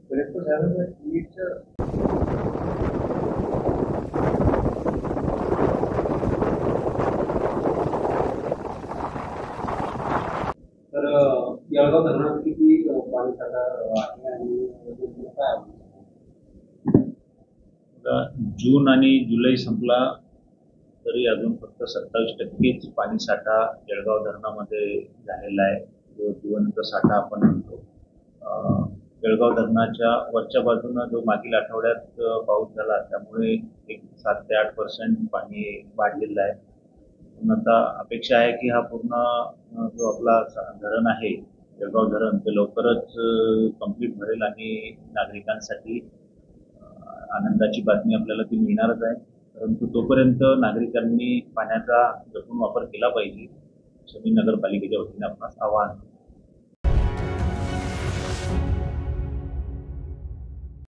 Breakfast having a eat तर येळगाव धरणात किती पाणीसाठा आहे आणि काय आहे? जून आणि जुलै संपला तरी अजून फक्त 27%च पाणीसाठा जळगाव धरणामध्ये झालेला आहे, जो जिवंत साठा आपण म्हणतो. जळगाव धरणाच्या वरच्या बाजूनं जो मागील आठवड्यात पाऊस झाला त्यामुळे एक 7 ते 8% पाणी वाढलेलं आहे. पण आता अपेक्षा आहे की हा पूर्ण जो आपला धरण आहे जळगाव धरण ते लवकरच कंप्लीट भरेल आणि नागरिकांसाठी आनंदाची बातमी आपल्याला ती मिळणारच आहे. परंतु तोपर्यंत नागरिकांनी पाण्याचा जपून वापर केला पाहिजे, असं मी नगरपालिकेच्या वतीने आपणास आवाहन करतो.